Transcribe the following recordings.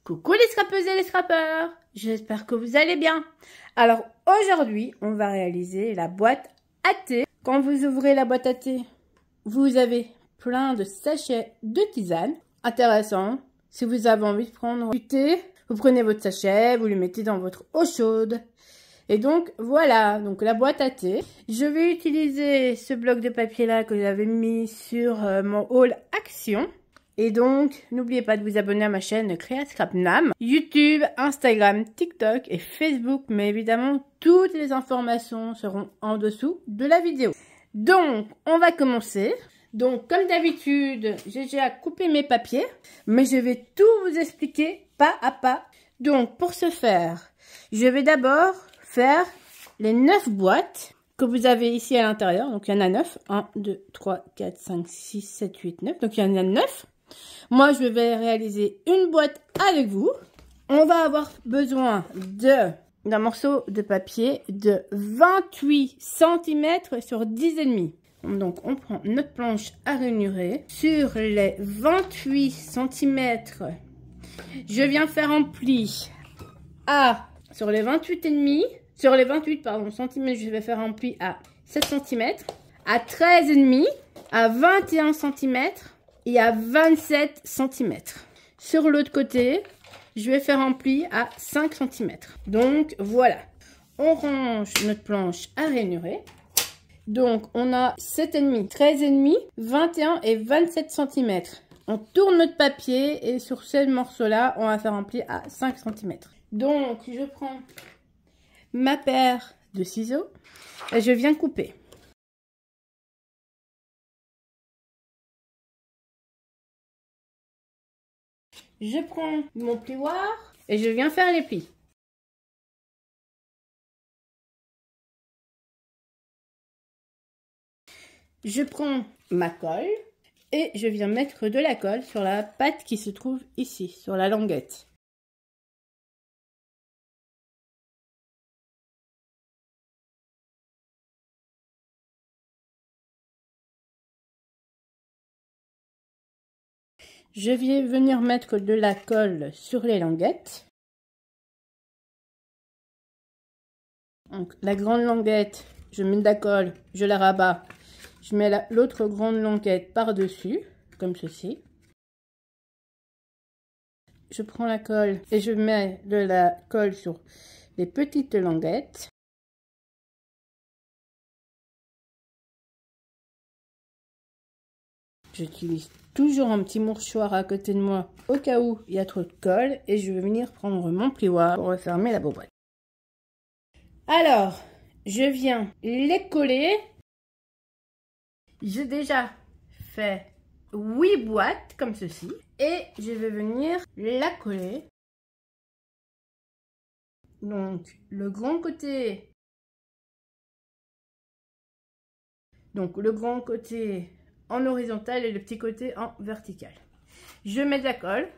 Coucou les scrapeuses et les scrapeurs, j'espère que vous allez bien. Alors aujourd'hui, on va réaliser la boîte à thé. Quand vous ouvrez la boîte à thé, vous avez plein de sachets de tisane. Intéressant, si vous avez envie de prendre du thé, vous prenez votre sachet, vous le mettez dans votre eau chaude. Et donc voilà, donc la boîte à thé. Je vais utiliser ce bloc de papier là que j'avais mis sur mon haul Action. Et donc, n'oubliez pas de vous abonner à ma chaîne Créa Scrap Nam, YouTube, Instagram, TikTok et Facebook. Mais évidemment, toutes les informations seront en dessous de la vidéo. Donc, on va commencer. Donc, comme d'habitude, j'ai déjà coupé mes papiers. Mais je vais tout vous expliquer pas à pas. Donc, pour ce faire, je vais d'abord faire les 9 boîtes que vous avez ici à l'intérieur. Donc, il y en a 9. 1, 2, 3, 4, 5, 6, 7, 8, 9. Donc, il y en a 9. Moi, je vais réaliser une boîte avec vous. On va avoir besoin d'un morceau de papier de 28 cm sur 10,5. Donc, on prend notre planche à ranurer. Sur les 28 cm, je viens faire un pli sur les 28,5. Sur les 28 cm, je vais faire un pli à 7 cm, à 13,5, à 21 cm. Et à 27 cm. Sur l'autre côté, je vais faire un pli à 5 cm. Donc voilà, on range notre planche à ranurer. Donc on a 7,5, 13,5, 21 et 27 cm. On tourne notre papier et sur ce morceau-là, on va faire un pli à 5 cm. Donc je prends ma paire de ciseaux et je viens couper. Je prends mon plioir et je viens faire les plis. Je prends ma colle et je viens mettre de la colle sur la patte qui se trouve ici, sur la languette. Je vais venir mettre de la colle sur les languettes. Donc, la grande languette, je mets de la colle, je la rabats. Je mets l'autre grande languette par-dessus, comme ceci. Je prends la colle et je mets de la colle sur les petites languettes. J'utilise toujours un petit mouchoir à côté de moi au cas où il y a trop de colle et je vais venir prendre mon plioir pour refermer la boîte. Alors, je viens les coller. J'ai déjà fait 8 boîtes comme ceci et je vais venir la coller. Donc, le grand côté en horizontal et le petit côté en vertical. Je mets de la colle.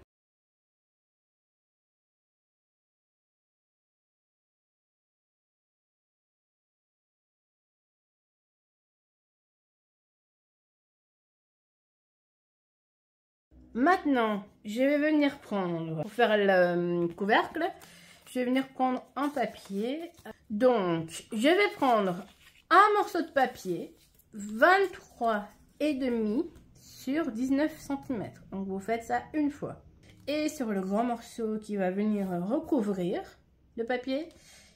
Maintenant, je vais venir prendre, pour faire le couvercle, je vais venir prendre un papier. Donc, je vais prendre un morceau de papier, 23,5 sur 19 cm. Donc, vous faites ça une fois. Et sur le grand morceau qui va venir recouvrir le papier,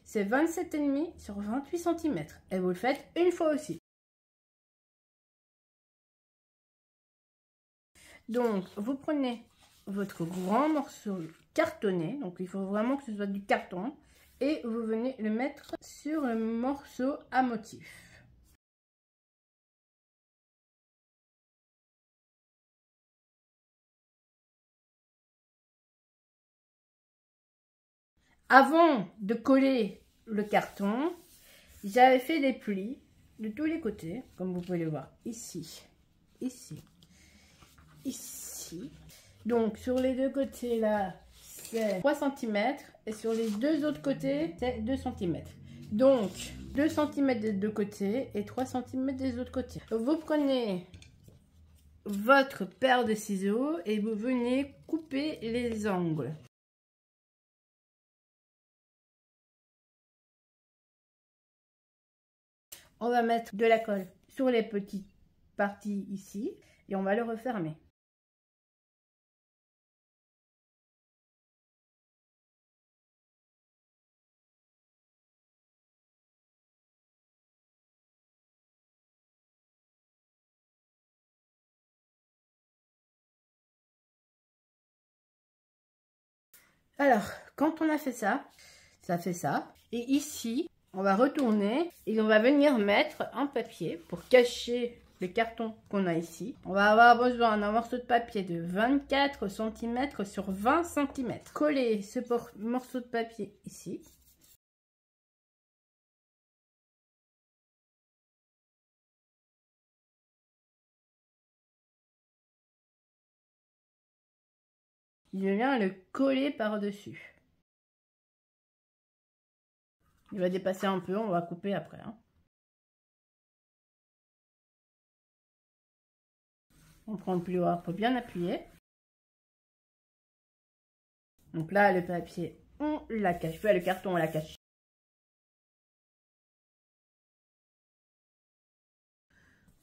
c'est 27,5 sur 28 cm. Et vous le faites une fois aussi. Donc, vous prenez votre grand morceau cartonné. Donc, il faut vraiment que ce soit du carton. Et vous venez le mettre sur le morceau à motif. Avant de coller le carton, j'avais fait des plis de tous les côtés, comme vous pouvez le voir ici, ici, ici. Donc sur les deux côtés là, c'est 3 cm et sur les deux autres côtés, c'est 2 cm. Donc 2 cm des deux côtés et 3 cm des autres côtés. Vous prenez votre paire de ciseaux et vous venez couper les angles. On va mettre de la colle sur les petites parties ici et on va le refermer. Alors, quand on a fait ça, ça fait ça. Et ici, on va retourner et on va venir mettre un papier pour cacher le carton qu'on a ici. On va avoir besoin d'un morceau de papier de 24 cm sur 20 cm. Coller ce morceau de papier ici. Je viens le coller par-dessus. Il va dépasser un peu, on va couper après. Hein. On prend le plioir pour bien appuyer. Donc là, le papier, on la cache. Le carton, on la cache.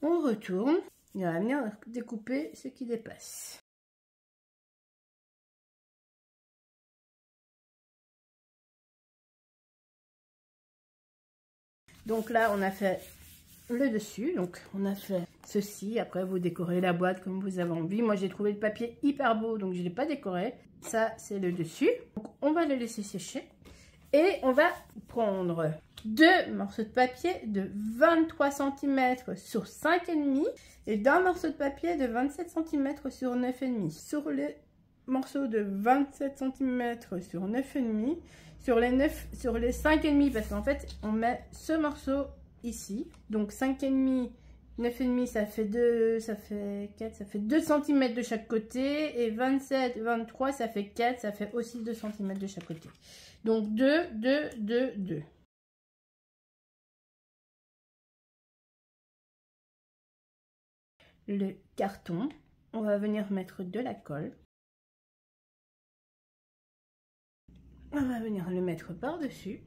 On retourne et on va venir découper ce qui dépasse. Donc là, on a fait le dessus. Donc, on a fait ceci. Après, vous décorez la boîte comme vous avez envie. Moi, j'ai trouvé le papier hyper beau, donc je ne l'ai pas décoré. Ça, c'est le dessus. Donc, on va le laisser sécher. Et on va prendre deux morceaux de papier de 23 cm sur 5,5 et d'un morceau de papier de 27 cm sur 9,5. Sur les morceaux de 27 cm sur 9,5, sur les 5,5, parce qu'en fait, on met ce morceau ici. Donc 5,5, 9,5, ça fait 2, ça fait 4, ça fait 2 cm de chaque côté. Et 27, 23, ça fait 4, ça fait aussi 2 cm de chaque côté. Donc 2, 2, 2, 2. Le carton, on va venir mettre de la colle. On va venir le mettre par-dessus.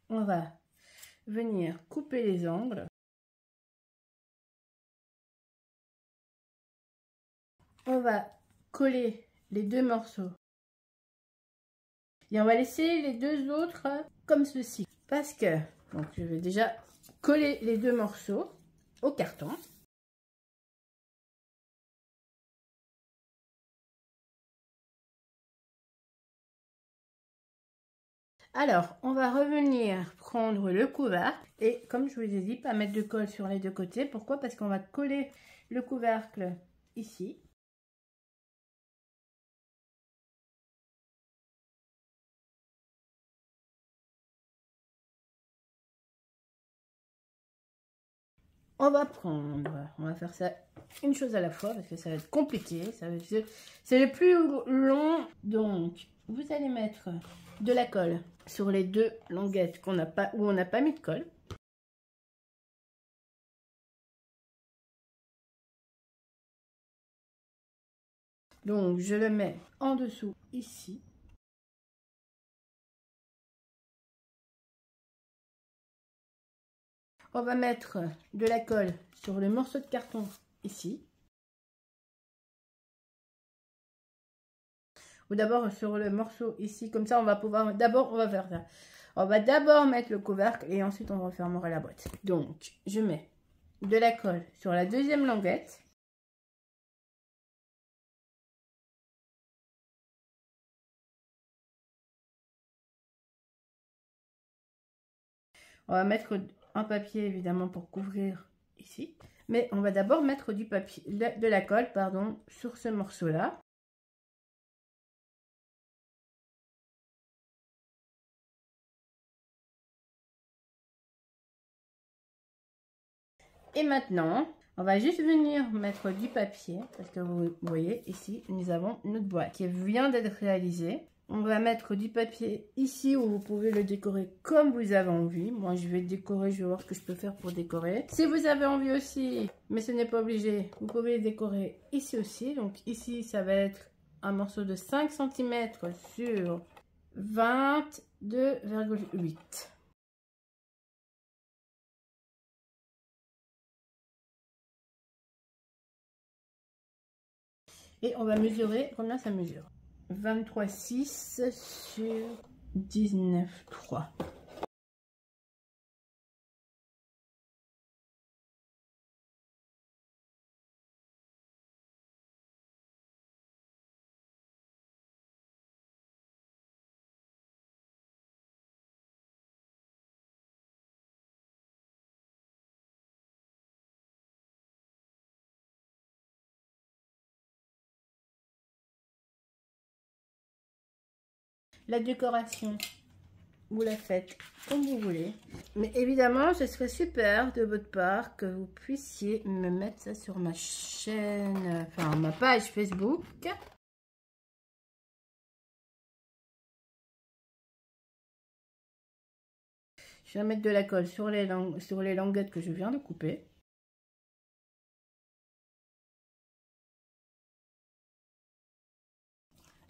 On va venir couper les angles. On va coller les deux morceaux. Et on va laisser les deux autres comme ceci. Parce que, donc je vais déjà coller les deux morceaux au carton. Alors, on va revenir prendre le couvercle et comme je vous ai dit, pas mettre de colle sur les deux côtés. Pourquoi? Parce qu'on va coller le couvercle ici. On va faire ça une chose à la fois parce que ça va être compliqué. C'est le plus long. Donc, vous allez mettre de la colle sur les deux languettes où on n'a pas mis de colle. Donc, je le mets en dessous ici. On va mettre de la colle sur le morceau de carton ici. Ou d'abord sur le morceau ici. Comme ça, on va pouvoir... D'abord, on va faire ça. On va d'abord mettre le couvercle et ensuite on refermera la boîte. Donc, je mets de la colle sur la deuxième languette. On va mettre un papier évidemment pour couvrir ici. Mais on va d'abord mettre du papier, de la colle, pardon, sur ce morceau-là. Et maintenant, on va juste venir mettre du papier, parce que vous voyez ici, nous avons notre boîte qui vient d'être réalisée. On va mettre du papier ici où vous pouvez le décorer comme vous avez envie. Moi, je vais le décorer, je vais voir ce que je peux faire pour décorer. Si vous avez envie aussi, mais ce n'est pas obligé, vous pouvez le décorer ici aussi. Donc ici, ça va être un morceau de 5 cm sur 22,8. Et on va mesurer combien ça mesure. 23,6 sur 19,3. La décoration, vous la faites comme vous voulez. Mais évidemment, ce serait super de votre part que vous puissiez me mettre ça sur ma chaîne, enfin ma page Facebook. Je vais mettre de la colle sur les languettes que je viens de couper.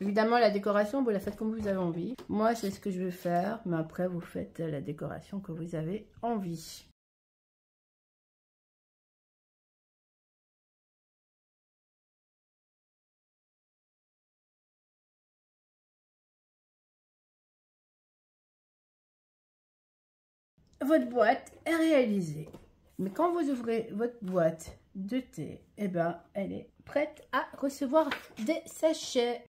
Évidemment, la décoration, vous la faites comme vous avez envie. Moi, c'est ce que je vais faire, mais après, vous faites la décoration que vous avez envie. Votre boîte est réalisée. Mais quand vous ouvrez votre boîte de thé, eh ben, elle est prête à recevoir des sachets.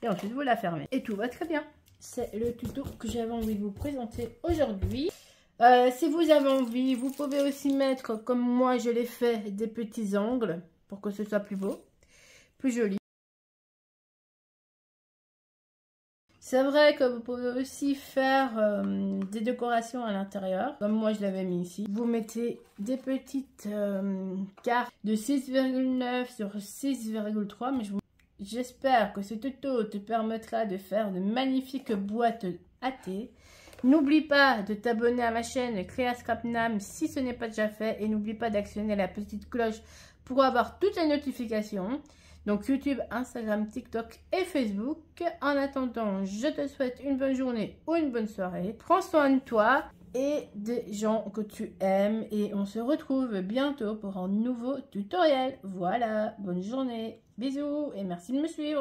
Et ensuite, vous la fermez. Et tout va très bien. C'est le tuto que j'avais envie de vous présenter aujourd'hui. Si vous avez envie, vous pouvez aussi mettre, comme moi je l'ai fait, des petits angles pour que ce soit plus beau, plus joli. C'est vrai que vous pouvez aussi faire des décorations à l'intérieur, comme moi je l'avais mis ici. Vous mettez des petites cartes de 6,9 sur 6,3, mais j'espère que ce tuto te permettra de faire de magnifiques boîtes à thé. N'oublie pas de t'abonner à ma chaîne Créa Scrapnam si ce n'est pas déjà fait. Et n'oublie pas d'actionner la petite cloche pour avoir toutes les notifications. Donc YouTube, Instagram, TikTok et Facebook. En attendant, je te souhaite une bonne journée ou une bonne soirée. Prends soin de toi et des gens que tu aimes. Et on se retrouve bientôt pour un nouveau tutoriel. Voilà, bonne journée, bisous et merci de me suivre.